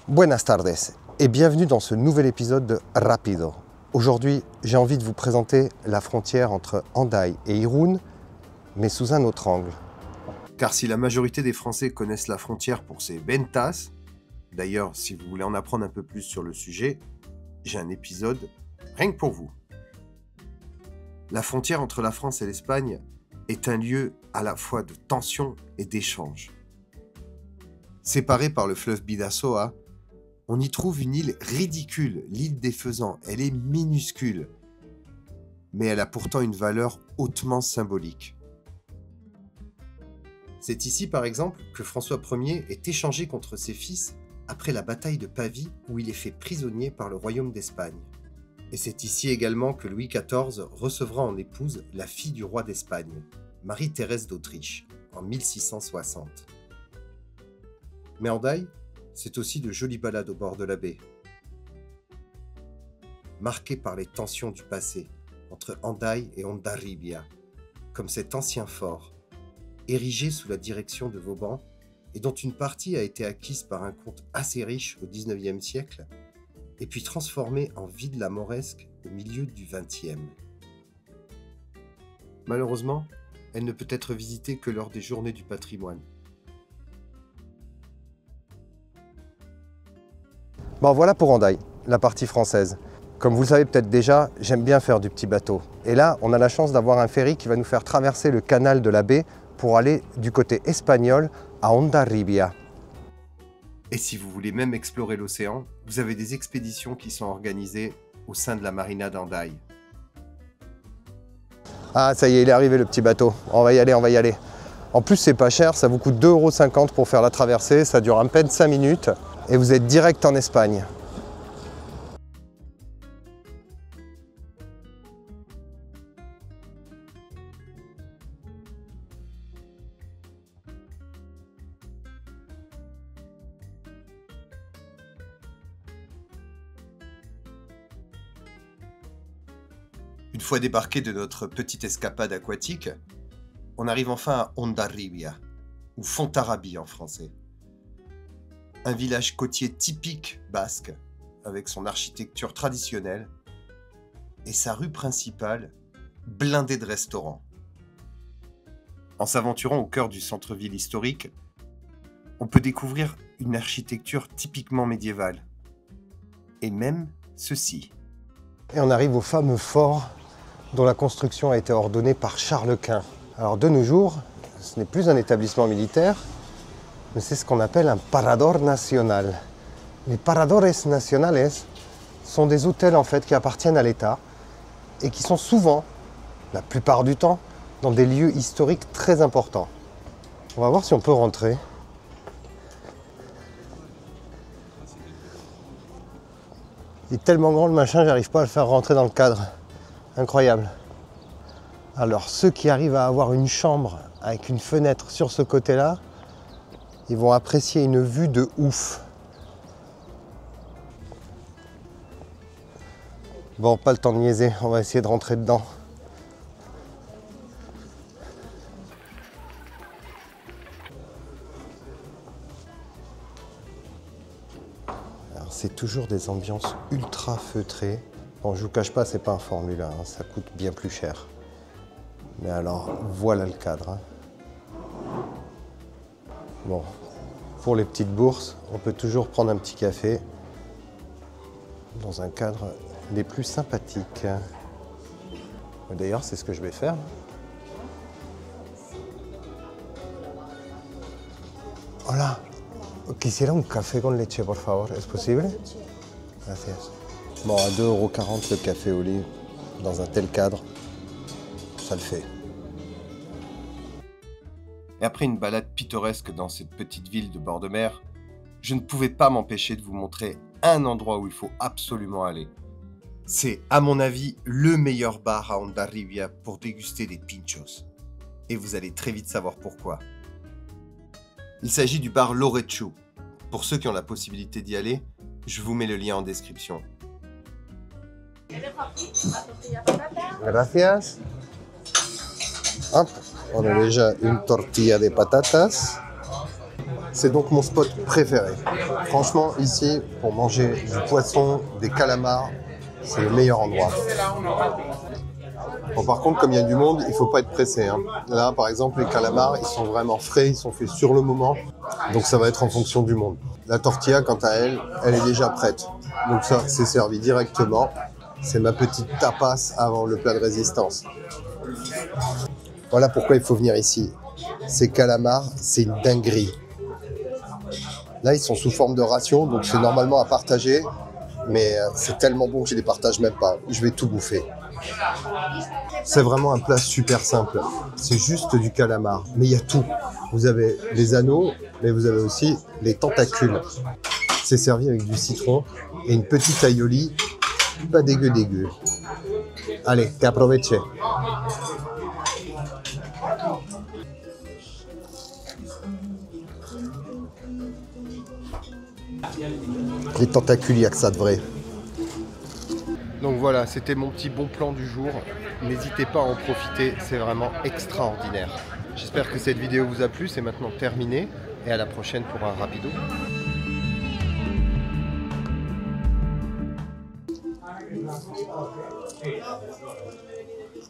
Buenas tardes et bienvenue dans ce nouvel épisode de Rapido. Aujourd'hui, j'ai envie de vous présenter la frontière entre Hendaye et Irún, mais sous un autre angle. Car si la majorité des Français connaissent la frontière pour ses ventas, d'ailleurs, si vous voulez en apprendre un peu plus sur le sujet, j'ai un épisode rien que pour vous. La frontière entre la France et l'Espagne est un lieu à la fois de tension et d'échange. Séparée par le fleuve Bidasoa, on y trouve une île ridicule, l'île des Faisans. Elle est minuscule, mais elle a pourtant une valeur hautement symbolique. C'est ici, par exemple, que François Ier est échangé contre ses fils après la bataille de Pavie, où il est fait prisonnier par le royaume d'Espagne. Et c'est ici également que Louis XIV recevra en épouse la fille du roi d'Espagne, Marie-Thérèse d'Autriche, en 1660. Mais Hendaye, c'est aussi de jolies balades au bord de la baie, marquées par les tensions du passé entre Hendaye et Hondarribia, comme cet ancien fort, érigé sous la direction de Vauban et dont une partie a été acquise par un comte assez riche au XIXe siècle, et puis transformée en villa mauresque au milieu du XXe. Malheureusement, elle ne peut être visitée que lors des journées du patrimoine. Bon, voilà pour Hendaye, la partie française. Comme vous le savez peut-être déjà, j'aime bien faire du petit bateau. Et là, on a la chance d'avoir un ferry qui va nous faire traverser le canal de la baie pour aller du côté espagnol à Hondarribia. Et si vous voulez même explorer l'océan, vous avez des expéditions qui sont organisées au sein de la marina d'Hendaye. Ah, ça y est, il est arrivé le petit bateau. On va y aller, on va y aller. En plus, c'est pas cher, ça vous coûte 2,50 € pour faire la traversée, ça dure à peine 5 minutes. Et vous êtes direct en Espagne. Une fois débarqué de notre petite escapade aquatique, on arrive enfin à Hondarribia, ou Fontarrabie en français. Un village côtier typique basque, avec son architecture traditionnelle et sa rue principale blindée de restaurants. En s'aventurant au cœur du centre-ville historique, on peut découvrir une architecture typiquement médiévale. Et même ceci. Et on arrive au fameux fort dont la construction a été ordonnée par Charles Quint. Alors de nos jours, ce n'est plus un établissement militaire, mais c'est ce qu'on appelle un parador national. Les paradores nacionales sont des hôtels en fait qui appartiennent à l'État et qui sont souvent, la plupart du temps, dans des lieux historiques très importants. On va voir si on peut rentrer. Il est tellement grand le machin, j'arrive pas à le faire rentrer dans le cadre. Incroyable. Alors ceux qui arrivent à avoir une chambre avec une fenêtre sur ce côté-là, ils vont apprécier une vue de ouf. Bon, pas le temps de niaiser, on va essayer de rentrer dedans. Alors c'est toujours des ambiances ultra feutrées. Bon, je vous cache pas, c'est pas un Formule 1, hein, ça coûte bien plus cher. Mais alors, voilà le cadre. Hein. Bon, pour les petites bourses, on peut toujours prendre un petit café dans un cadre des plus sympathiques. D'ailleurs, c'est ce que je vais faire. Hola, quisiera un café con leche, por favor. ¿Es posible? Gracias. Bon, à 2,40 € le café au lit, dans un tel cadre, ça le fait. Et après une balade pittoresque dans cette petite ville de bord de mer, je ne pouvais pas m'empêcher de vous montrer un endroit où il faut absolument aller. C'est, à mon avis, le meilleur bar à Hondarribia pour déguster des pinchos. Et vous allez très vite savoir pourquoi. Il s'agit du bar Lorechu. Pour ceux qui ont la possibilité d'y aller, je vous mets le lien en description. Gracias. Hop, on a déjà une tortilla de patatas. C'est donc mon spot préféré. Franchement, ici, pour manger du poisson, des calamars, c'est le meilleur endroit. Bon, par contre, comme il y a du monde, il ne faut pas être pressé, hein. Là, par exemple, les calamars, ils sont vraiment frais, ils sont faits sur le moment. Donc ça va être en fonction du monde. La tortilla, quant à elle, elle est déjà prête. Donc ça, c'est servi directement. C'est ma petite tapas avant le plat de résistance. Voilà pourquoi il faut venir ici. Ces calamars, c'est une dinguerie. Là, ils sont sous forme de ration, donc c'est normalement à partager. Mais c'est tellement bon que je ne les partage même pas. Je vais tout bouffer. C'est vraiment un plat super simple. C'est juste du calamar. Mais il y a tout. Vous avez les anneaux, mais vous avez aussi les tentacules. C'est servi avec du citron et une petite aioli. Pas dégueu. Allez, te aproveche. Les tentacules, il n'y a que ça de vrai. Donc voilà, c'était mon petit bon plan du jour. N'hésitez pas à en profiter, c'est vraiment extraordinaire. J'espère que cette vidéo vous a plu, c'est maintenant terminé. Et à la prochaine pour un rapido.